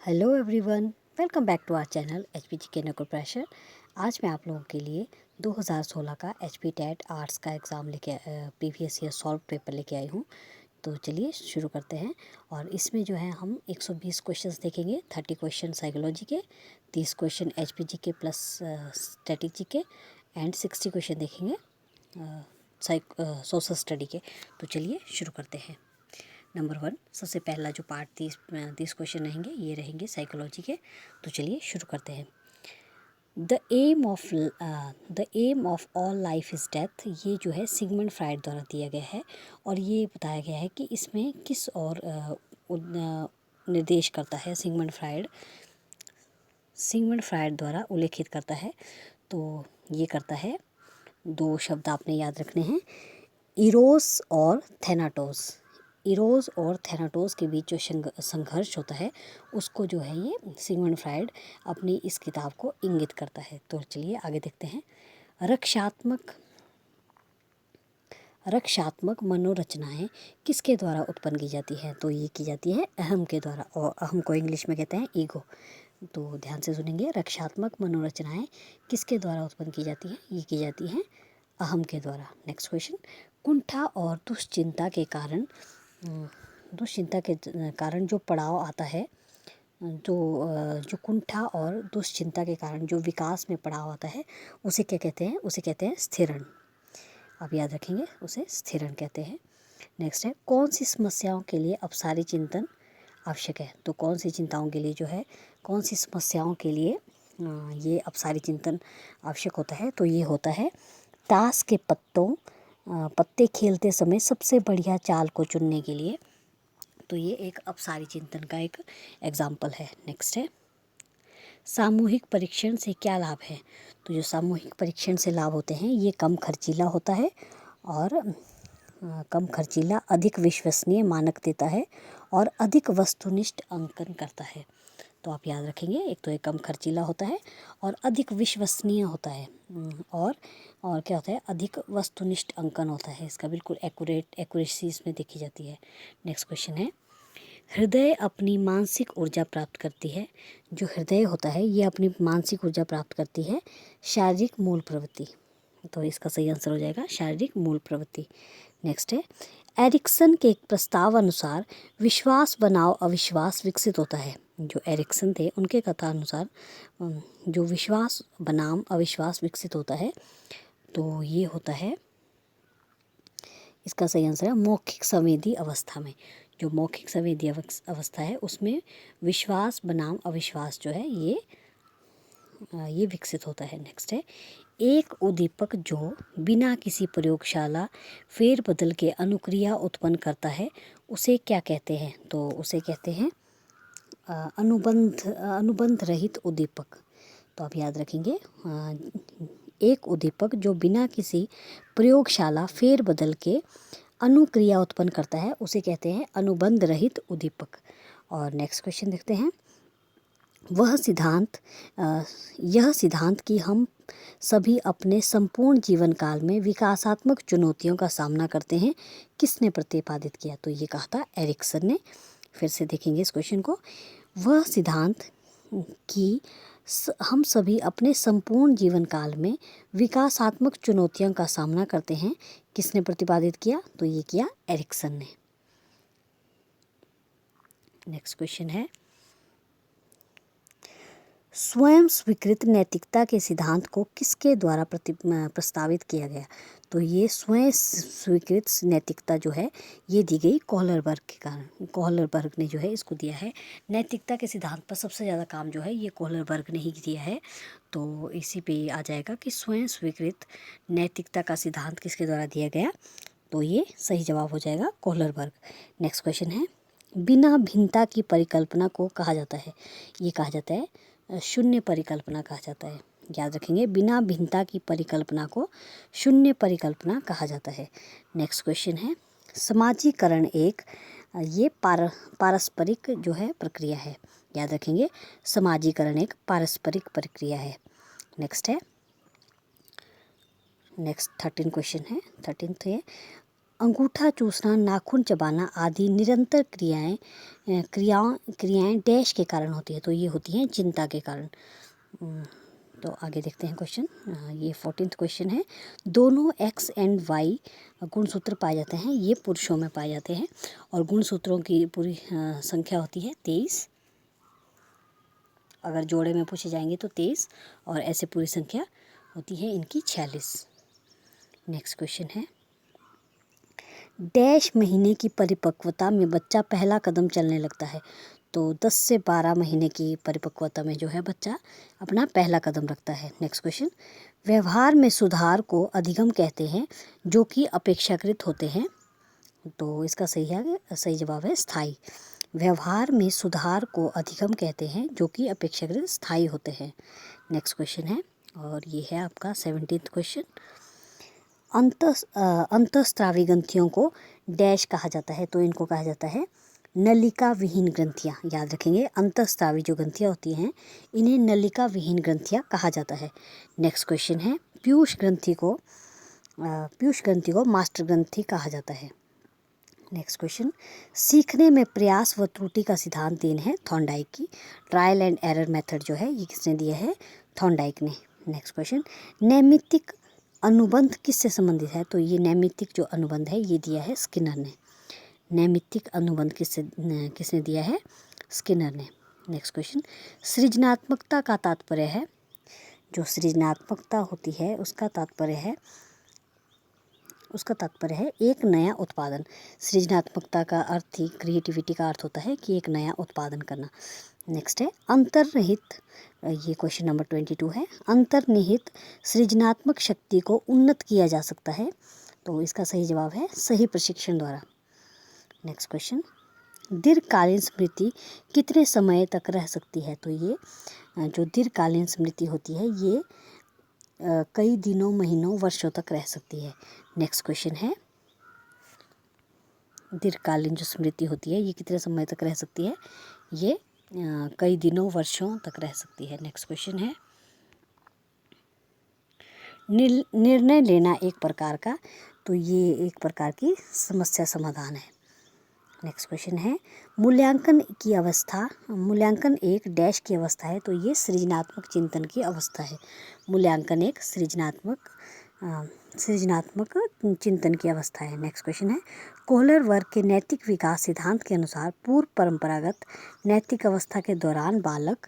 Hello everyone, welcome back to our channel HPG के no pressure. आज मैं आप लोगों के लिए 2016 का एचपी टेट आर्ट्स का exam previous year solve paper लेके आई हूँ। तो चलिए शुरू करते हैं। और इसमें जो है हम 120 क्वेश्चंस देखेंगे। 30 क्वेश्चन साइकोलॉजी के, 30 क्वेश्चन एचपीजी के प्लस स्ट्रेटेजी के एंड 60 क्वेश्चन देखेंगे सोशल स्टडी के। तो चलिए शुरू करते हैं। नंबर 1, सबसे पहला जो पार्ट 30 क्वेश्चन रहेंगे ये रहेंगे साइकोलॉजी के। तो चलिए शुरू करते हैं। The aim of all life is death, ये जो है सिगमंड फ्राइड द्वारा दिया गया है। और ये बताया गया है कि इसमें किस और निर्देश करता है। सिगमंड फ्राइड द्वारा उल्लेखित करता है। तो ये करता है, 2 शब्द आपने याद रखने हैं, इरोस और थैनाटोस। इरोस और थैनाटोस के बीच जो संघर्ष होता है उसको जो है ये सिगमंड फ्राइड अपनी इस किताब को इंगित करता है। तो चलिए आगे देखते हैं। रक्षात्मक मनोरचनाएं किसके द्वारा उत्पन्न की जाती हैं? तो ये की जाती है अहम के द्वारा, और अहम को इंग्लिश में कहते हैं ईगो। तो ध्यान से सुनेंगे, रक्षात्मक मनोरचनाएं किसके द्वारा उत्पन्न की जाती हैं? ये की जाती हैं अहम के द्वारा। नेक्स्ट क्वेश्चन, कुंठा और दुश्चिंता के कारण जो पड़ाव आता है, जो कुंठा और दुश्चिंता के कारण जो विकास में पड़ाव आता है उसे क्या कहते हैं? उसे कहते हैं स्थिरण। आप याद रखेंगे, उसे स्थिरण कहते हैं। नेक्स्ट है, कौन सी समस्याओं के लिए अपसारी चिंतन आवश्यक है? तो कौन सी चिंताओं के लिए जो है, कौन सी समस्याओं के लिए ये अपसारी चिंतन आवश्यक होता है? तो ये होता है ताश के पत्ते खेलते समय सबसे बढ़िया चाल को चुनने के लिए। तो ये एक अपसारी चिंतन का एक एग्जाम्पल है। नेक्स्ट है, सामूहिक परीक्षण से क्या लाभ है? तो जो सामूहिक परीक्षण से लाभ होते हैं ये कम खर्चीला होता है, और कम खर्चीला, अधिक विश्वसनीय मानक देता है और अधिक वस्तुनिष्ठ अंकन करता है। तो आप याद रखेंगे, एक तो ये कम खर्चीला होता है और अधिक विश्वसनीय होता है, और क्या होता है, अधिक वस्तुनिष्ठ अंकन होता है। इसका बिल्कुल एक्यूरेसी इसमें देखी जाती है। नेक्स्ट क्वेश्चन है, हृदय अपनी मानसिक ऊर्जा प्राप्त करती है। जो हृदय होता है ये अपनी मानसिक ऊर्जा प्राप्त करती है शारीरिक मूल प्रवृत्ति। तो इसका सही आंसर हो जाएगा शारीरिक मूल प्रवृत्ति। नेक्स्ट है, एरिक्सन के एक प्रस्ताव अनुसार विश्वास बनाम अविश्वास विकसित होता है। जो एरिक्सन थे उनके कथा अनुसार जो विश्वास बनाम अविश्वास विकसित होता है, तो ये होता है, इसका सही आंसर है मौखिक संवेदी अवस्था में। जो मौखिक संवेदी अवस्था है उसमें विश्वास बनाम अविश्वास जो है ये विकसित होता है। नेक्स्ट है, एक उद्दीपक जो बिना किसी प्रयोगशाला फेरबदल के अनुक्रिया उत्पन्न करता है उसे क्या कहते हैं? तो उसे कहते हैं अनुबंध रहित उद्दीपक। तो आप याद रखेंगे, एक उद्दीपक जो बिना किसी प्रयोगशाला फेरबदल के अनुक्रिया उत्पन्न करता है उसे कहते हैं अनुबंध रहित उद्दीपक। और नेक्स्ट क्वेश्चन देखते हैं, यह सिद्धांत कि हम सभी अपने संपूर्ण जीवन काल में विकासात्मक चुनौतियों का सामना करते हैं, किसने प्रतिपादित किया? तो ये कहा था एरिक्सन ने। फिर से देखेंगे इस क्वेश्चन को, वह सिद्धांत कि हम सभी अपने संपूर्ण जीवन काल में विकासात्मक चुनौतियों का सामना करते हैं, किसने प्रतिपादित किया? तो ये किया एरिक्सन ने। नेक्स्ट क्वेश्चन है, स्वयं स्वीकृत नैतिकता के सिद्धांत को किसके द्वारा प्रस्तावित किया गया? तो ये स्वयं स्वीकृत नैतिकता जो है ये दी गई कोहलरबर्ग के कारण। कोहलरबर्ग ने जो है इसको दिया है। नैतिकता के सिद्धांत पर सबसे ज़्यादा काम जो है ये कोहलरबर्ग ने ही दिया है। तो इसी पे आ जाएगा कि स्वयं स्वीकृत नैतिकता का सिद्धांत किसके द्वारा दिया गया? तो ये सही जवाब हो जाएगा कोहलरबर्ग। नेक्स्ट क्वेश्चन है, बिना भिन्नता की परिकल्पना को कहा जाता है? ये कहा जाता है शून्य परिकल्पना कहा जाता है। याद रखेंगे, बिना भिन्नता की परिकल्पना को शून्य परिकल्पना कहा जाता है। नेक्स्ट क्वेश्चन है, समाजीकरण एक ये पारस्परिक जो है प्रक्रिया है। याद रखेंगे, समाजीकरण एक पारस्परिक प्रक्रिया है। नेक्स्ट 13 क्वेश्चन है। 13 है, अंगूठा चूसना, नाखून चबाना आदि निरंतर क्रियाएं डैश के कारण होती है, तो ये होती हैं चिंता के कारण। तो आगे देखते हैं क्वेश्चन। ये 14th क्वेश्चन है। दोनों एक्स एंड वाई गुणसूत्र पाए जाते हैं, ये पुरुषों में पाए जाते हैं और गुणसूत्रों की पूरी संख्या होती है 23। अगर जोड़े में पूछे जाएंगे तो 23 और ऐसे पूरी संख्या होती है इनकी 46। नेक्स्ट क्वेश्चन है, डैश महीने की परिपक्वता में बच्चा पहला कदम चलने लगता है, तो 10 से 12 महीने की परिपक्वता में जो है बच्चा अपना पहला कदम रखता है। नेक्स्ट क्वेश्चन, व्यवहार में सुधार को अधिगम कहते हैं जो कि अपेक्षाकृत होते हैं, तो इसका सही जवाब है स्थायी। व्यवहार में सुधार को अधिगम कहते हैं जो कि अपेक्षाकृत स्थायी होते हैं। नेक्स्ट क्वेश्चन है और ये है आपका 17th क्वेश्चन। अंतःस्रावी ग्रंथियों को डैश कहा जाता है, तो इनको कहा जाता है नलिका विहीन ग्रंथियाँ। याद रखेंगे, अंतःस्रावी जो ग्रंथियाँ होती हैं इन्हें नलिका विहीन ग्रंथियाँ कहा जाता है। नेक्स्ट क्वेश्चन है, पीयूष ग्रंथि को मास्टर ग्रंथि कहा जाता है। नेक्स्ट क्वेश्चन, सीखने में प्रयास व त्रुटि का सिद्धांत देन है थॉर्नडाइक की। ट्रायल एंड एरर मेथड जो है ये किसने दिया है? थॉर्नडाइक ने। नेक्स्ट क्वेश्चन, नैमित्तिक अनुबंध किससे संबंधित है? तो ये नैमित्तिक जो अनुबंध है ये दिया है स्किनर ने। नैमित्तिक अनुबंध किसने दिया है? स्किनर ने। नेक्स्ट क्वेश्चन, सृजनात्मकता का तात्पर्य है, जो सृजनात्मकता होती है उसका तात्पर्य है एक नया उत्पादन। सृजनात्मकता का अर्थ ही, क्रिएटिविटी का अर्थ होता है कि एक नया उत्पादन करना। नेक्स्ट है अंतर्निहित, ये क्वेश्चन नंबर 22 है। अंतर्निहित सृजनात्मक शक्ति को उन्नत किया जा सकता है, तो इसका सही जवाब है सही प्रशिक्षण द्वारा। नेक्स्ट क्वेश्चन, दीर्घकालीन स्मृति कितने समय तक रह सकती है? तो ये जो दीर्घकालीन स्मृति होती है ये कई दिनों, महीनों, वर्षों तक रह सकती है। नेक्स्ट क्वेश्चन है, दीर्घकालीन जो स्मृति होती है ये कितने समय तक रह सकती है? ये कई दिनों, वर्षों तक रह सकती है। नेक्स्ट क्वेश्चन है, निर्णय लेना एक प्रकार का, तो ये एक प्रकार की समस्या समाधान है। नेक्स्ट क्वेश्चन है, मूल्यांकन एक डैश की अवस्था है, तो ये सृजनात्मक चिंतन की अवस्था है। मूल्यांकन एक सृजनात्मक चिंतन की अवस्था है। नेक्स्ट क्वेश्चन है, कोहलर वर्ग के नैतिक विकास सिद्धांत के अनुसार पूर्व परंपरागत नैतिक अवस्था के दौरान बालक,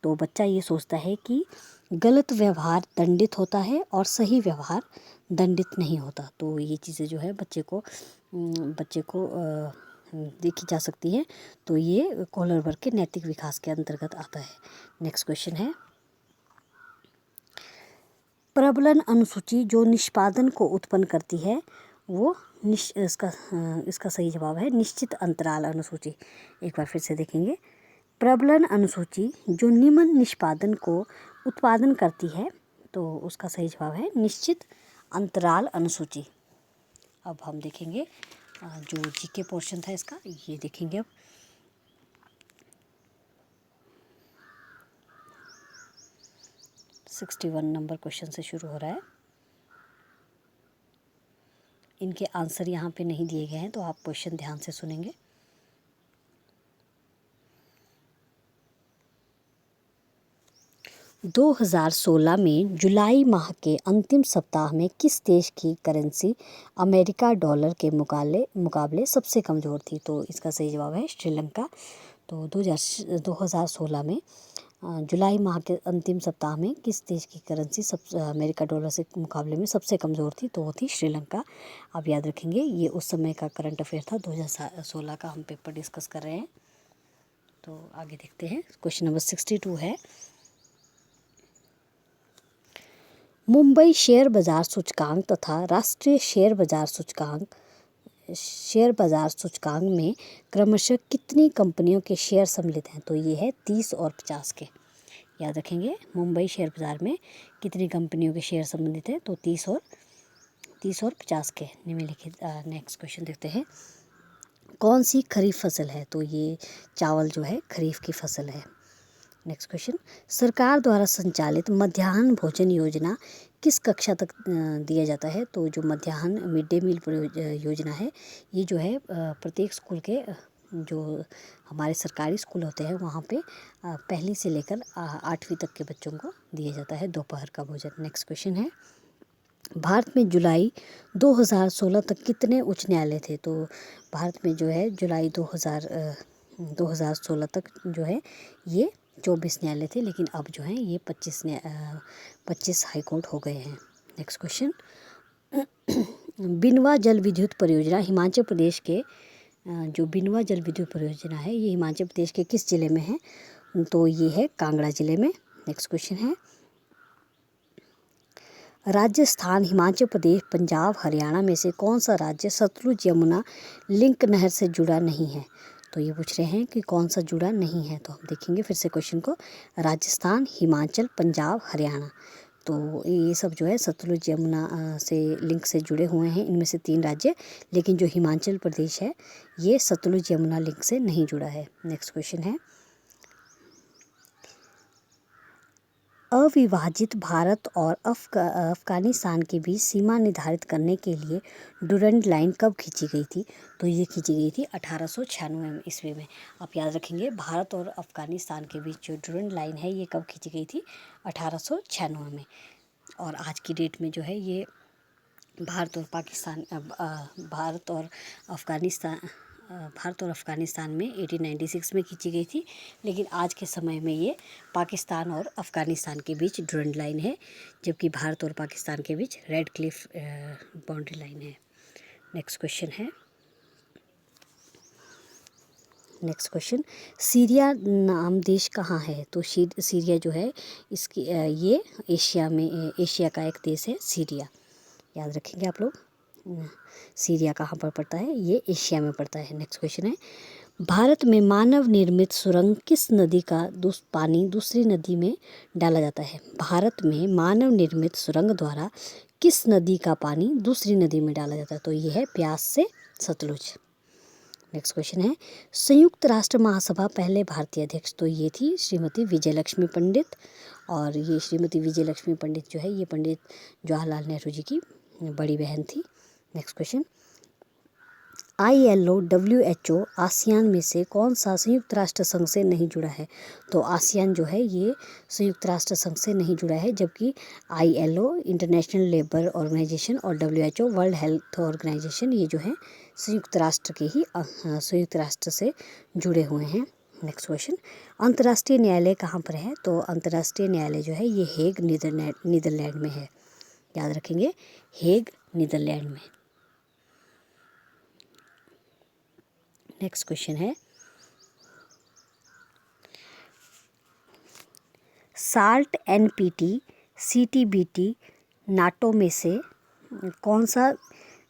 तो बच्चा ये सोचता है कि गलत व्यवहार दंडित होता है और सही व्यवहार दंडित नहीं होता। तो ये चीज़ें जो है बच्चे को देखी जा सकती है, तो ये कोहलर वर्ग के नैतिक विकास के अंतर्गत आता है। नेक्स्ट क्वेश्चन है, प्रबलन अनुसूची जो निष्पादन को उत्पन्न करती है वो इसका सही जवाब है निश्चित अंतराल अनुसूची। एक बार फिर से देखेंगे, प्रबलन अनुसूची जो निम्न निष्पादन को उत्पादन करती है, तो उसका सही जवाब है निश्चित अंतराल अनुसूची। अब हम देखेंगे जो जीके पोर्शन था इसका, ये देखेंगे अब। अब 61 नंबर क्वेश्चन से शुरू हो रहा है। इनके आंसर यहाँ पे नहीं दिए गए हैं, तो आप क्वेश्चन ध्यान से सुनेंगे। – 2016 में जुलाई माह के अंतिम सप्ताह में किस देश की करेंसी अमेरिका डॉलर के मुकाबले सबसे कमज़ोर थी? तो इसका सही जवाब है श्रीलंका। तो 2016 में जुलाई माह के अंतिम सप्ताह में किस देश की करेंसी अमेरिका डॉलर से मुकाबले में सबसे कमज़ोर थी? तो वो थी श्रीलंका। आप याद रखेंगे, ये उस समय का करंट अफेयर था, 2016 का हम पेपर डिस्कस कर रहे हैं। तो आगे देखते हैं, क्वेश्चन नंबर 62 है, मुंबई शेयर बाजार सूचकांक तथा राष्ट्रीय शेयर बाजार सूचकांक में क्रमशः कितनी कंपनियों के शेयर सम्मिलित हैं? तो ये है 30 और 50 के। याद रखेंगे, मुंबई शेयर बाजार में कितनी कंपनियों के शेयर सम्मिलित हैं? तो 30 और 50 के निम्नलिखित। नेक्स्ट क्वेश्चन देखते हैं, कौन सी खरीफ फसल है? तो ये चावल जो है खरीफ की फसल है। नेक्स्ट क्वेश्चन, सरकार द्वारा संचालित मध्याह्न भोजन योजना किस कक्षा तक दिया जाता है? तो जो मध्याह्न मिड डे मील योजना है, ये जो है प्रत्येक स्कूल के जो हमारे सरकारी स्कूल होते हैं वहाँ पे पहली से लेकर 8वीं तक के बच्चों को दिया जाता है दोपहर का भोजन। नेक्स्ट क्वेश्चन है, भारत में जुलाई 2016 तक कितने उच्च न्यायालय थे? तो भारत में जो है जुलाई 2016 तक जो है ये 24 न्यायालय थे, लेकिन अब जो है ये 25 हाई कोर्ट हो गए हैं। नेक्स्ट क्वेश्चन, बिनवा जल विद्युत परियोजना हिमाचल प्रदेश के जो बिनवा जल विद्युत परियोजना है ये हिमाचल प्रदेश के किस जिले में है? तो ये है कांगड़ा जिले में। नेक्स्ट क्वेश्चन है, राजस्थान, हिमाचल प्रदेश, पंजाब, हरियाणा में से कौन सा राज्य सतलुज यमुना लिंक नहर से जुड़ा नहीं है? तो ये पूछ रहे हैं कि कौन सा जुड़ा नहीं है। तो हम देखेंगे फिर से क्वेश्चन को, राजस्थान, हिमाचल, पंजाब, हरियाणा। तो ये सब जो है सतलुज यमुना से लिंक से जुड़े हुए हैं, इनमें से 3 राज्य, लेकिन जो हिमाचल प्रदेश है ये सतलुज यमुना लिंक से नहीं जुड़ा है। नेक्स्ट क्वेश्चन है, अविभाजित भारत और अफ़गानिस्तान के बीच सीमा निर्धारित करने के लिए डुरंड लाइन कब खींची गई थी? तो ये खींची गई थी 1896 ईस्वी में। आप याद रखेंगे, भारत और अफ़गानिस्तान के बीच जो डुरंड लाइन है ये कब खींची गई थी? 1896 में। और आज की डेट में जो है ये भारत और अफ़गानिस्तान में 1896 में खींची गई थी, लेकिन आज के समय में ये पाकिस्तान और अफ़गानिस्तान के बीच डुरंड लाइन है, जबकि भारत और पाकिस्तान के बीच रेड क्लिफ बाउंड्री लाइन है। नेक्स्ट क्वेश्चन, सीरिया नाम देश कहाँ है? तो सीरिया जो है इसकी ये एशिया का एक देश है सीरिया, याद रखेंगे आप लोग। सीरिया कहाँ पर पड़ता है? ये एशिया में पड़ता है। नेक्स्ट क्वेश्चन है, भारत में मानव निर्मित सुरंग किस नदी का पानी दूसरी नदी में डाला जाता है? भारत में मानव निर्मित सुरंग द्वारा किस नदी का पानी दूसरी नदी में डाला जाता है? तो ये है ब्यास से सतलुज। नेक्स्ट क्वेश्चन है, संयुक्त राष्ट्र महासभा पहले भारतीय अध्यक्ष? तो ये थी श्रीमती विजयलक्ष्मी पंडित, और ये श्रीमती विजयलक्ष्मी पंडित जो है ये पंडित जवाहरलाल नेहरू जी की बड़ी बहन थी। Next question, ILO, WHO, ASEAN में से कौन सा संयुक्त राष्ट्र संघ से नहीं जुड़ा है? तो आसियान जो है ये संयुक्त राष्ट्र संघ से नहीं जुड़ा है, जबकि ILO, इंटरनेशनल लेबर ऑर्गेनाइजेशन, और WHO, वर्ल्ड हेल्थ ऑर्गेनाइजेशन, ये जो है संयुक्त राष्ट्र से जुड़े हुए हैं। नेक्स्ट क्वेश्चन, अंतर्राष्ट्रीय न्यायालय कहाँ पर है? तो अंतर्राष्ट्रीय न्यायालय जो है ये हेग नीदरलैंड में है, याद रखेंगे, हेग नीदरलैंड में। नेक्स्ट क्वेश्चन है, साल्ट, NPT, CTBT, नाटो में से कौन सा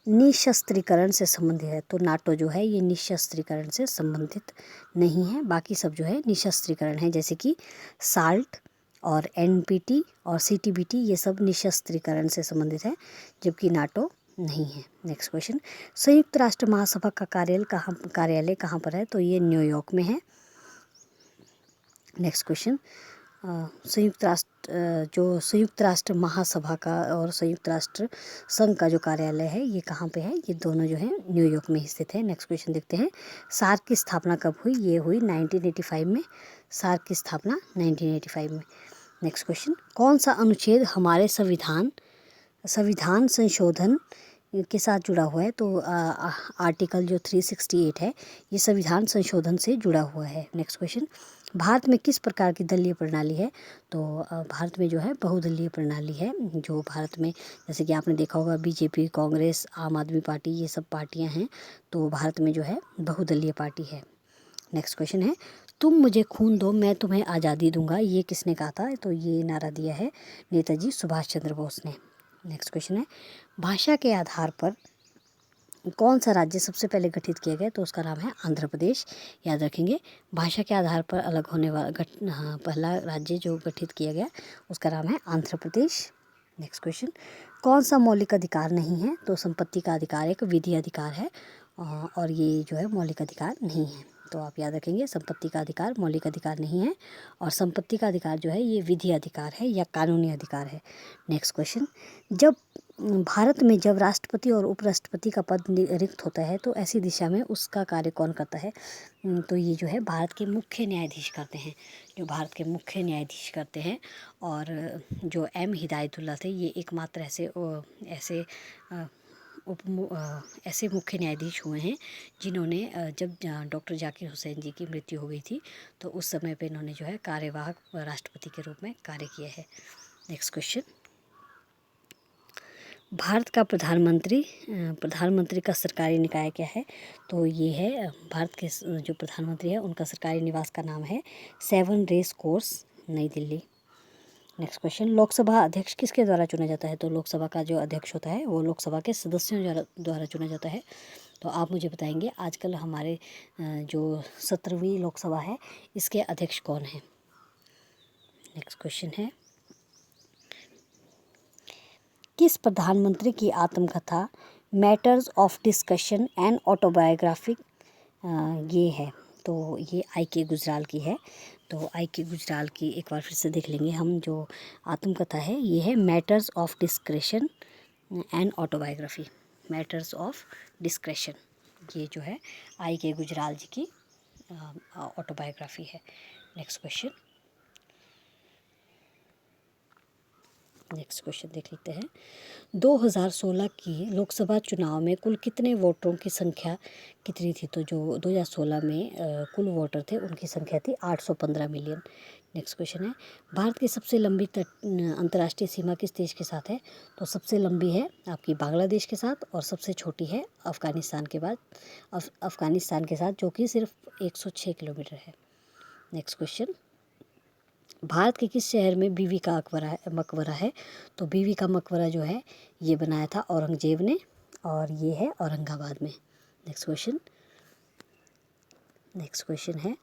निशस्त्रीकरण से संबंधित है? तो नाटो जो है ये निशस्त्रीकरण से संबंधित नहीं है, बाकी सब जो है निशस्त्रीकरण है, जैसे कि साल्ट और NPT और CTBT ये सब निशस्त्रीकरण से संबंधित है, जबकि नाटो नहीं है। नेक्स्ट क्वेश्चन, संयुक्त राष्ट्र महासभा का कार्यालय कहाँ पर है? तो ये न्यूयॉर्क में है। नेक्स्ट क्वेश्चन, संयुक्त राष्ट्र महासभा का और संयुक्त राष्ट्र संघ का जो कार्यालय है ये कहाँ पे है? ये दोनों जो है न्यूयॉर्क में स्थित है। नेक्स्ट क्वेश्चन देखते हैं, सार्क की स्थापना कब हुई? ये हुई 1985 में, सार्क की स्थापना 1985 में। नेक्स्ट क्वेश्चन, कौन सा अनुच्छेद हमारे संविधान संशोधन के साथ जुड़ा हुआ है? तो आर्टिकल जो 368 है ये संविधान संशोधन से जुड़ा हुआ है। नेक्स्ट क्वेश्चन, भारत में किस प्रकार की दलीय प्रणाली है? तो भारत में जो है बहुदलीय प्रणाली है, जो भारत में जैसे कि आपने देखा होगा BJP, कांग्रेस, आम आदमी पार्टी, ये सब पार्टियां हैं, तो भारत में जो है बहुदलीय पार्टी है। नेक्स्ट क्वेश्चन है, तुम मुझे खून दो मैं तुम्हें आज़ादी दूंगा, ये किसने कहा था? तो ये नारा दिया है नेताजी सुभाष चंद्र बोस ने। नेक्स्ट क्वेश्चन है, भाषा के आधार पर कौन सा राज्य सबसे पहले गठित किया गया? तो उसका नाम है आंध्र प्रदेश, याद रखेंगे। भाषा के आधार पर अलग होने वाला पहला राज्य जो गठित किया गया उसका नाम है आंध्र प्रदेश। नेक्स्ट क्वेश्चन, कौन सा मौलिक अधिकार नहीं है? तो संपत्ति का अधिकार एक विधि अधिकार है, और ये जो है मौलिक अधिकार नहीं है। तो आप याद रखेंगे संपत्ति का अधिकार मौलिक अधिकार नहीं है, और संपत्ति का अधिकार जो है ये विधि अधिकार है या कानूनी अधिकार है। नेक्स्ट क्वेश्चन, जब भारत में जब राष्ट्रपति और उपराष्ट्रपति का पद रिक्त होता है तो ऐसी दिशा में उसका कार्य कौन करता है? तो ये जो है भारत के मुख्य न्यायाधीश करते हैं, जो भारत के मुख्य न्यायाधीश करते हैं। और जो एम हिदायतुल्ला थे ये एकमात्र ऐसे मुख्य न्यायाधीश हुए हैं जिन्होंने जब डॉक्टर जाकिर हुसैन जी की मृत्यु हो गई थी तो उस समय पे इन्होंने जो है कार्यवाहक राष्ट्रपति के रूप में कार्य किया है। नेक्स्ट क्वेश्चन, भारत का प्रधानमंत्री का सरकारी निकाय क्या है? तो ये है भारत के जो प्रधानमंत्री है उनका सरकारी निवास का नाम है 7 रेस कोर्स, नई दिल्ली। नेक्स्ट क्वेश्चन, लोकसभा अध्यक्ष किसके द्वारा चुना जाता है? तो लोकसभा का जो अध्यक्ष होता है वो लोकसभा के सदस्यों द्वारा चुना जाता है। तो आप मुझे बताएंगे आजकल हमारे जो 17वीं लोकसभा है इसके अध्यक्ष कौन हैं? नेक्स्ट क्वेश्चन है, किस प्रधानमंत्री की आत्मकथा मैटर्स ऑफ डिस्कशन एंड ऑटोबायोग्राफिक ये है? तो ये आई.के. गुजराल की है। तो आई.के. गुजराल की एक बार फिर से देख लेंगे हम, जो आत्मकथा है ये है matters of discretion and autobiography, matters of discretion, ये जो है आई.के. गुजराल जी की ऑटोबायोग्राफी है। नेक्स्ट क्वेश्चन देख लेते हैं, 2016 की लोकसभा चुनाव में कुल कितने वोटरों की संख्या कितनी थी? तो जो 2016 में कुल वोटर थे उनकी संख्या थी 815 मिलियन। नेक्स्ट क्वेश्चन है, भारत की सबसे लंबी अंतर्राष्ट्रीय सीमा किस देश के साथ है? तो सबसे लंबी है आपकी बांग्लादेश के साथ और सबसे छोटी है अफ़गानिस्तान के साथ, जो कि सिर्फ 106 किलोमीटर है। नेक्स्ट क्वेश्चन, भारत के किस शहर में बीवी का मकबरा है? तो बीवी का मकबरा जो है ये बनाया था औरंगजेब ने, और ये है औरंगाबाद में। नेक्स्ट क्वेश्चन है,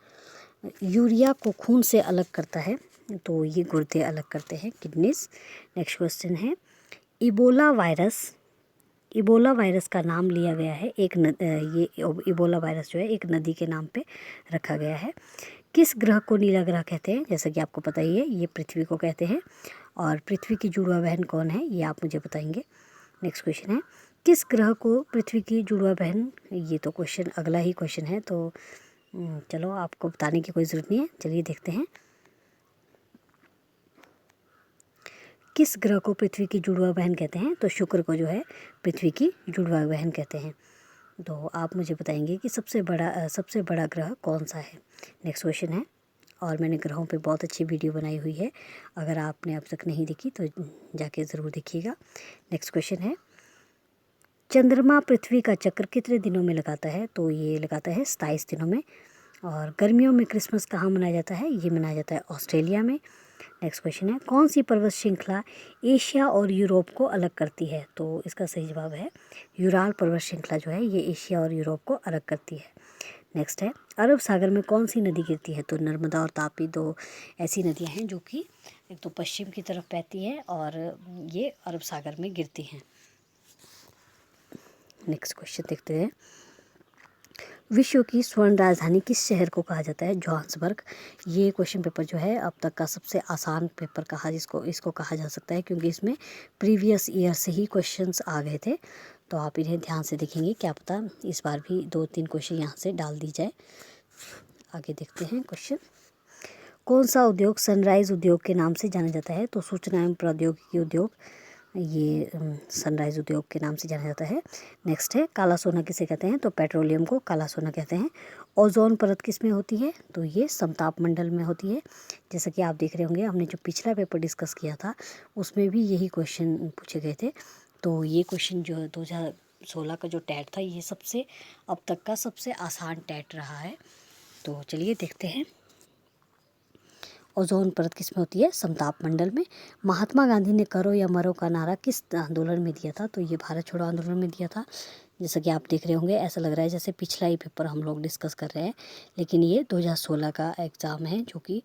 यूरिया को खून से अलग करता है? तो ये गुर्दे अलग करते हैं, किडनीज। नेक्स्ट क्वेश्चन है, इबोला वायरस का नाम लिया गया है ये इबोला वायरस जो है एक नदी के नाम पे रखा गया है। किस ग्रह को नीला ग्रह कहते हैं? जैसा कि आपको पता ही है ये पृथ्वी को कहते हैं। और पृथ्वी की जुड़वा बहन कौन है ये आप मुझे बताएंगे। नेक्स्ट क्वेश्चन है, किस ग्रह को पृथ्वी की जुड़वा बहन? ये तो क्वेश्चन अगला ही क्वेश्चन है, तो चलो आपको बताने की कोई ज़रूरत नहीं है, चलिए देखते हैं। किस ग्रह को पृथ्वी की जुड़वा बहन कहते हैं? तो शुक्र को जो है पृथ्वी की जुड़वा बहन कहते हैं। तो आप मुझे बताएंगे कि सबसे बड़ा ग्रह कौन सा है? नेक्स्ट क्वेश्चन है, और मैंने ग्रहों पे बहुत अच्छी वीडियो बनाई हुई है, अगर आपने अब तक नहीं देखी तो जाके ज़रूर देखिएगा। नेक्स्ट क्वेश्चन है, चंद्रमा पृथ्वी का चक्कर कितने दिनों में लगाता है? तो ये लगाता है 27 दिनों में। और गर्मियों में क्रिसमस कहाँ मनाया जाता है? ये मनाया जाता है ऑस्ट्रेलिया में। नेक्स्ट क्वेश्चन है, कौन सी पर्वत श्रृंखला एशिया और यूरोप को अलग करती है? तो इसका सही जवाब है यूराल पर्वत श्रृंखला जो है ये एशिया और यूरोप को अलग करती है। नेक्स्ट है, अरब सागर में कौन सी नदी गिरती है? तो नर्मदा और तापी दो ऐसी नदियां हैं जो कि एक तो पश्चिम की तरफ बहती है और ये अरब सागर में गिरती हैं। नेक्स्ट क्वेश्चन देखते हैं, विश्व की स्वर्ण राजधानी किस शहर को कहा जाता है? जोहान्सबर्ग। ये क्वेश्चन पेपर जो है अब तक का सबसे आसान पेपर इसको कहा जा सकता है, क्योंकि इसमें प्रीवियस ईयर से ही क्वेश्चंस आ गए थे। तो आप इन्हें ध्यान से देखेंगे, क्या पता इस बार भी 2-3 क्वेश्चन यहाँ से डाल दी जाए। आगे देखते हैं क्वेश्चन, कौन सा उद्योग सनराइज़ उद्योग के नाम से जाना जाता है? तो सूचना एवं प्रौद्योगिकी उद्योग ये सनराइज़ उद्योग के नाम से जाना जाता है। नेक्स्ट है, काला सोना किसे कहते हैं? तो पेट्रोलियम को काला सोना कहते हैं। ओजोन परत किस में होती है? तो ये समताप मंडल में होती है। जैसा कि आप देख रहे होंगे, हमने जो पिछला पेपर डिस्कस किया था उसमें भी यही क्वेश्चन पूछे गए थे। तो ये क्वेश्चन जो 2016 का जो टैट था ये अब तक का सबसे आसान टैट रहा है। तो चलिए देखते हैं, ओजोन परत किस में होती है? समताप मंडल में। महात्मा गांधी ने करो या मरो का नारा किस आंदोलन में दिया था? तो ये भारत छोड़ो आंदोलन में दिया था। जैसा कि आप देख रहे होंगे, ऐसा लग रहा है जैसे पिछला ही पेपर हम लोग डिस्कस कर रहे हैं, लेकिन ये 2016 का एग्ज़ाम है जो कि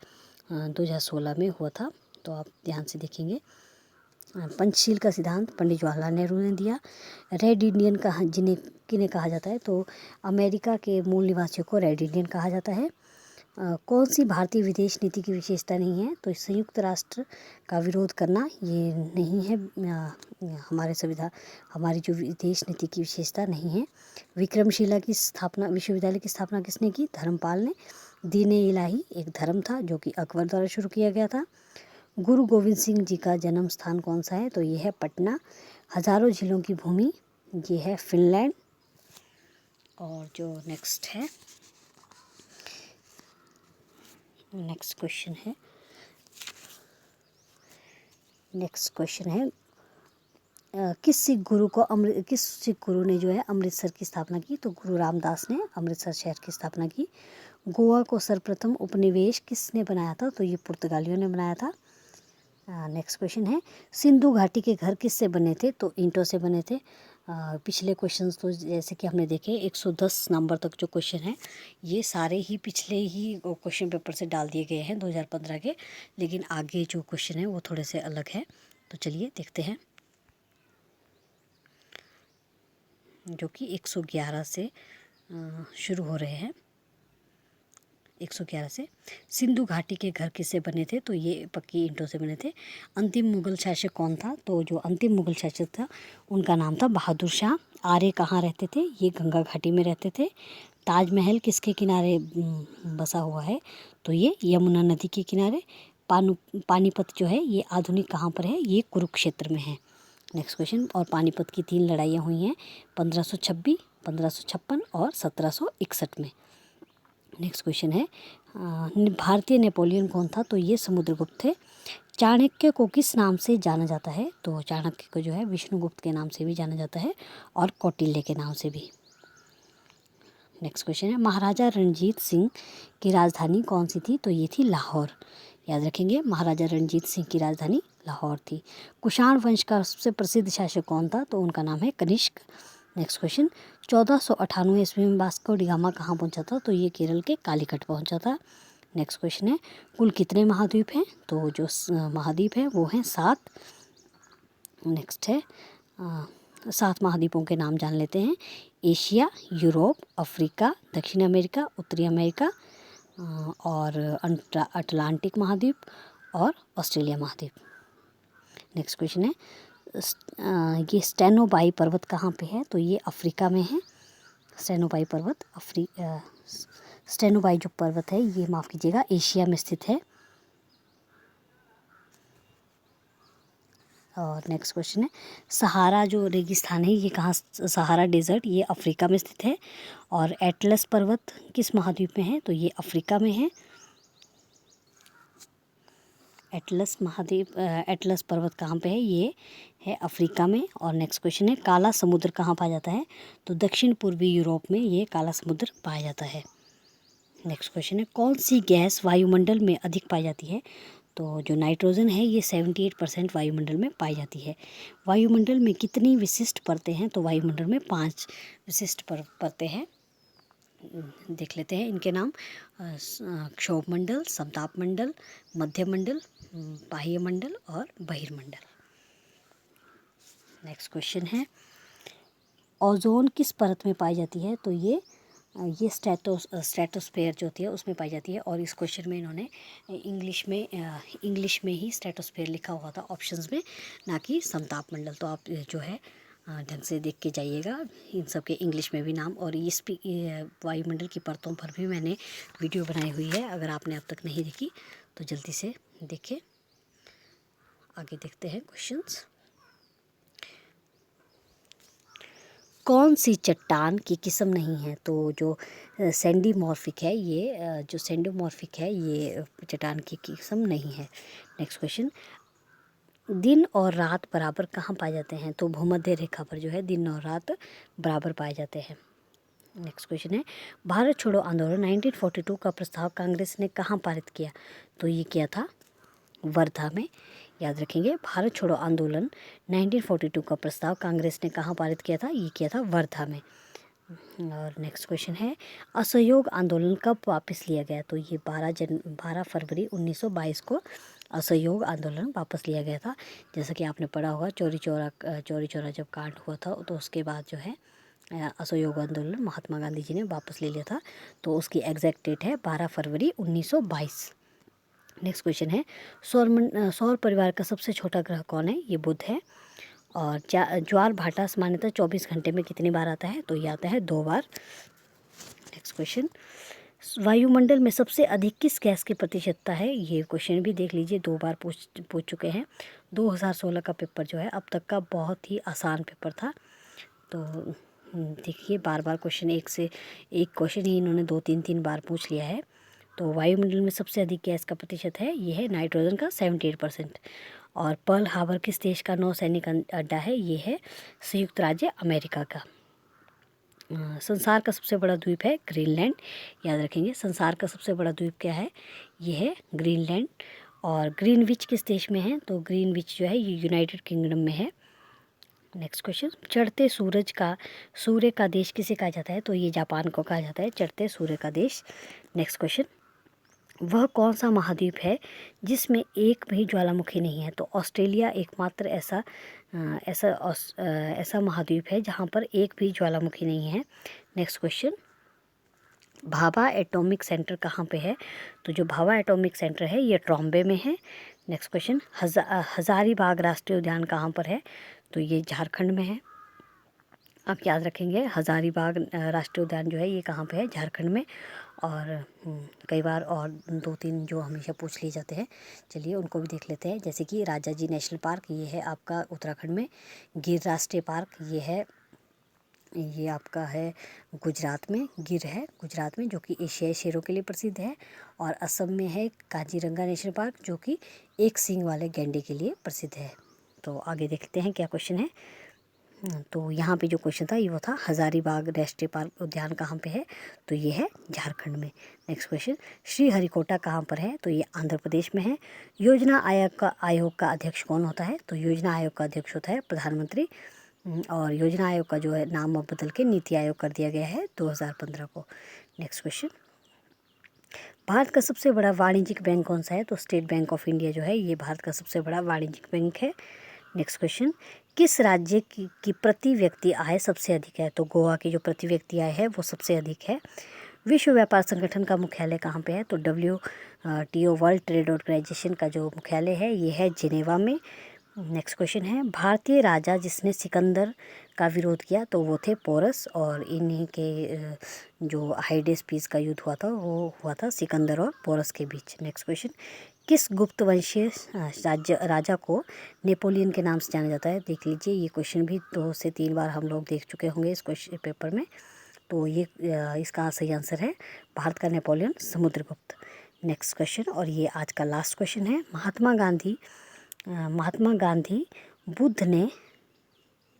2016 में हुआ था। तो आप ध्यान से देखेंगे। पंचशील का सिद्धांत पंडित जवाहरलाल नेहरू ने दिया। रेड इंडियन कहा जिन्हें किन्हें कहा जाता है, तो अमेरिका के मूल निवासियों को रेड इंडियन कहा जाता है। कौन सी भारतीय विदेश नीति की विशेषता नहीं है, तो संयुक्त राष्ट्र का विरोध करना ये नहीं है, हमारी जो विदेश नीति की विशेषता नहीं है। विक्रमशिला की स्थापना विश्वविद्यालय की स्थापना किसने की, धर्मपाल ने। दीन-ए इलाही एक धर्म था जो कि अकबर द्वारा शुरू किया गया था। गुरु गोविंद सिंह जी का जन्म स्थान कौन सा है, तो ये है पटना। हजारों झीलों की भूमि, ये है फिनलैंड। और जो नेक्स्ट क्वेश्चन है किस सिख गुरु ने जो है अमृतसर की स्थापना की, तो गुरु रामदास ने अमृतसर शहर की स्थापना की। गोवा को सर्वप्रथम उपनिवेश किसने बनाया था, तो ये पुर्तगालियों ने बनाया था। नेक्स्ट क्वेश्चन है सिंधु घाटी के घर किससे बने थे, तो ईंटों से बने थे। पिछले क्वेश्चंस तो जैसे कि हमने देखे 110 नंबर तक जो क्वेश्चन हैं ये सारे ही पिछले ही क्वेश्चन पेपर से डाल दिए गए हैं 2015 के, लेकिन आगे जो क्वेश्चन है वो थोड़े से अलग है। तो चलिए देखते हैं, जो कि 111 से शुरू हो रहे हैं। 111 से सिंधु घाटी के घर किससे बने थे, तो ये पक्की ईंटों से बने थे। अंतिम मुगल शासक कौन था, तो जो अंतिम मुगल शासक था उनका नाम था बहादुर शाह। आर्य कहाँ रहते थे, ये गंगा घाटी में रहते थे। ताजमहल किसके किनारे बसा हुआ है, तो ये यमुना नदी के किनारे। पानीपत जो है ये आधुनिक कहाँ पर है, ये कुरुक्षेत्र में है। नेक्स्ट क्वेश्चन, और पानीपत की 3 लड़ाइयाँ हुई हैं 1526, 1556 और 1761 में। नेक्स्ट क्वेश्चन है भारतीय नेपोलियन कौन था, तो ये समुद्रगुप्त थे। चाणक्य को किस नाम से जाना जाता है, तो चाणक्य को जो है विष्णुगुप्त के नाम से भी जाना जाता है और कौटिल्य के नाम से भी। नेक्स्ट क्वेश्चन है महाराजा रणजीत सिंह की राजधानी कौन सी थी, तो ये थी लाहौर। याद रखेंगे, महाराजा रणजीत सिंह की राजधानी लाहौर थी। कुषाण वंश का सबसे प्रसिद्ध शासक कौन था, तो उनका नाम है कनिष्क। नेक्स्ट क्वेश्चन 1498 ईस्वी में वास्को डी गामा कहाँ पहुँचा था, तो ये केरल के कालीकट पहुँचा था। नेक्स्ट क्वेश्चन है कुल कितने महाद्वीप हैं, तो जो महाद्वीप हैं वो हैं 7। नेक्स्ट है 7 महाद्वीपों के नाम जान लेते हैं। एशिया, यूरोप, अफ्रीका, दक्षिण अमेरिका, उत्तरी अमेरिका और अटलांटिक महाद्वीप और ऑस्ट्रेलिया महाद्वीप। नेक्स्ट क्वेश्चन है ये स्टेनोबाई पर्वत कहाँ पे है, तो ये अफ्रीका में है। स्टेनोबाई पर्वत स्टेनोबाई जो पर्वत है ये माफ़ कीजिएगा एशिया में स्थित है। और नेक्स्ट क्वेश्चन है सहारा जो रेगिस्तान है ये कहाँ, सहारा डेजर्ट ये अफ्रीका में स्थित है। और एटलस पर्वत किस महाद्वीप में है, तो ये अफ्रीका में है। एटलस पर्वत कहाँ पे है, ये है अफ्रीका में। और नेक्स्ट क्वेश्चन है काला समुद्र कहाँ पाया जाता है, तो दक्षिण पूर्वी यूरोप में ये काला समुद्र पाया जाता है। नेक्स्ट क्वेश्चन है कौन सी गैस वायुमंडल में अधिक पाई जाती है, तो जो नाइट्रोजन है ये 78% वायुमंडल में पाई जाती है। वायुमंडल में कितनी विशिष्ट परतें हैं, तो वायुमंडल में 5 विशिष्ट परतें हैं। देख लेते हैं इनके नाम, क्षोभमंडल, समतापमंडल, मध्यमंडल, बाह्य मंडल और बहिर्मंडल। नेक्स्ट क्वेश्चन है ओजोन किस परत में पाई जाती है, तो ये स्ट्रेटोस्फेयर जो होती है उसमें पाई जाती है। और इस क्वेश्चन में इन्होंने इंग्लिश में ही स्ट्रेटोस्फेयर लिखा हुआ था ऑप्शंस में, ना कि समतापमंडल। तो आप जो है ढंग से देख के जाइएगा इन सब के इंग्लिश में भी नाम। और इस वायुमंडल की परतों पर भी मैंने वीडियो बनाई हुई है, अगर आपने अब तक नहीं देखी तो जल्दी से देखें। आगे देखते हैं क्वेश्चंस। कौन सी चट्टान की किस्म नहीं है, तो जो सैंडीमॉर्फिक है ये चट्टान की किस्म नहीं है। नेक्स्ट क्वेश्चन दिन और रात बराबर कहाँ पाए जाते हैं, तो भूमध्य रेखा पर जो है दिन और रात बराबर पाए जाते हैं। नेक्स्ट क्वेश्चन है भारत छोड़ो आंदोलन 1942 का प्रस्ताव कांग्रेस ने कहाँ पारित किया, तो ये किया था वर्धा में। याद रखेंगे भारत छोड़ो आंदोलन 1942 का प्रस्ताव कांग्रेस ने कहाँ पारित किया था, ये किया था वर्धा में। और नेक्स्ट क्वेश्चन है, असहयोग आंदोलन कब वापस लिया गया? तो ये 12 फरवरी 1922 को असहयोग आंदोलन वापस लिया गया था। जैसा कि आपने पढ़ा होगा, चौरी चौरा जब कांड हुआ था तो उसके बाद जो है असहयोग आंदोलन महात्मा गांधी जी ने वापस ले लिया था। तो उसकी एग्जैक्ट डेट है 12 फरवरी 1922। नेक्स्ट क्वेश्चन है, सौर परिवार का सबसे छोटा ग्रह कौन है? ये बुध है। और ज्वार भाटा सामान्यतः 24 घंटे में कितनी बार आता है? तो ये आता है 2 बार। नेक्स्ट क्वेश्चन, वायुमंडल में सबसे अधिक किस गैस की प्रतिशतता है? ये क्वेश्चन भी देख लीजिए, 2 बार पूछ चुके हैं। 2016 का पेपर जो है अब तक का बहुत ही आसान पेपर था। तो देखिए, बार बार क्वेश्चन एक क्वेश्चन ही इन्होंने 2-3 बार पूछ लिया है। तो वायुमंडल में सबसे अधिक गैस का प्रतिशत है, ये है नाइट्रोजन का 78%। और पर्ल हार्बर किस देश का नौसैनिक अड्डा है? ये है संयुक्त राज्य अमेरिका का। संसार का सबसे बड़ा द्वीप है ग्रीनलैंड। याद रखेंगे, संसार का सबसे बड़ा द्वीप क्या है? ये है ग्रीनलैंड। और ग्रीनविच किस देश में है? तो ग्रीनविच जो है ये यूनाइटेड किंगडम में है। नेक्स्ट क्वेश्चन, चढ़ते सूर्य का देश किसे कहा जाता है? तो ये जापान को कहा जाता है चढ़ते सूर्य का देश। नेक्स्ट क्वेश्चन, वह कौन सा महाद्वीप है जिसमें एक भी ज्वालामुखी नहीं है? तो ऑस्ट्रेलिया एकमात्र ऐसा महाद्वीप है जहाँ पर एक भी ज्वालामुखी नहीं है। Next question, Bhabha atomic centre कहाँ पे है? तो जो भाभा एटॉमिक सेंटर है ये ट्रॉम्बे में है। नेक्स्ट क्वेश्चन, हजारीबाग राष्ट्रीय उद्यान कहाँ पर है? तो ये झारखंड में है। आप याद रखेंगे, हजारीबाग राष्ट्रीय उद्यान जो है ये कहाँ पे है? झारखंड में। और कई बार और 2-3 जो हमेशा पूछ लिए जाते हैं, चलिए उनको भी देख लेते हैं। जैसे कि राजा जी नेशनल पार्क, ये है आपका उत्तराखंड में। गिर राष्ट्रीय पार्क ये आपका है गुजरात में। गिर है गुजरात में, जो कि एशियाई शेरों के लिए प्रसिद्ध है। और असम में है काजीरंगा नेशनल पार्क, जो कि एक सींग वाले गैंडे के लिए प्रसिद्ध है। तो आगे देखते हैं क्या क्वेश्चन है। तो यहाँ पे जो क्वेश्चन था ये वो था, हजारीबाग राष्ट्रीय पार्क उद्यान कहाँ पे है? तो ये है झारखंड में। नेक्स्ट क्वेश्चन, श्रीहरिकोटा कहाँ पर है? तो ये आंध्र प्रदेश में है। योजना आयोग का अध्यक्ष कौन होता है? तो योजना आयोग का अध्यक्ष होता है प्रधानमंत्री। और योजना आयोग का जो है नाम अब बदल के नीति आयोग कर दिया गया है 2015 को। नेक्स्ट क्वेश्चन, भारत का सबसे बड़ा वाणिज्यिक बैंक कौन सा है? तो स्टेट बैंक ऑफ इंडिया जो है ये भारत का सबसे बड़ा वाणिज्यिक बैंक है। नेक्स्ट क्वेश्चन, किस राज्य की प्रति व्यक्ति आय सबसे अधिक है? तो गोवा की जो प्रति व्यक्ति आय है वो सबसे अधिक है। विश्व व्यापार संगठन का मुख्यालय कहाँ पे है? तो WTO वर्ल्ड ट्रेड ऑर्गेनाइजेशन का जो मुख्यालय है ये है जिनेवा में। नेक्स्ट क्वेश्चन है, भारतीय राजा जिसने सिकंदर का विरोध किया? तो वो थे पोरस। और इन्हीं के जो हाइडेस पीस का युद्ध हुआ था वो हुआ था सिकंदर और पोरस के बीच। नेक्स्ट क्वेश्चन, किस गुप्त वंशीय राजा को नेपोलियन के नाम से जाना जाता है? देख लीजिए, ये क्वेश्चन भी 2 से 3 बार हम लोग देख चुके होंगे इस क्वेश्चन पेपर में। तो ये इसका सही आंसर है भारत का नेपोलियन समुद्रगुप्त। नेक्स्ट क्वेश्चन, और ये आज का लास्ट क्वेश्चन है, महात्मा गांधी बुद्ध ने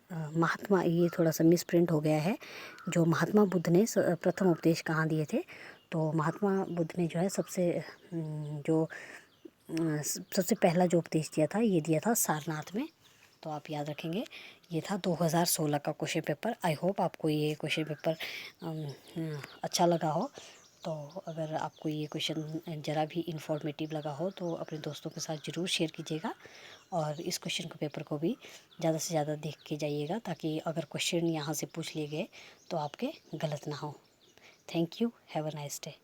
ये थोड़ा सा मिस प्रिंट हो गया है। जो महात्मा बुद्ध ने प्रथम उपदेश कहाँ दिए थे? तो महात्मा बुद्ध ने जो है सबसे पहला जो उपदेश दिया था ये दिया था सारनाथ में। तो आप याद रखेंगे, ये था 2016 का क्वेश्चन पेपर। आई होप आपको ये क्वेश्चन पेपर अच्छा लगा हो। तो अगर आपको ये क्वेश्चन ज़रा भी इंफॉर्मेटिव लगा हो तो अपने दोस्तों के साथ ज़रूर शेयर कीजिएगा। और इस क्वेश्चन पेपर को भी ज़्यादा से ज़्यादा देख के जाइएगा, ताकि अगर क्वेश्चन यहाँ से पूछ लिए गए तो आपके गलत ना हो। Thank you, have a nice day.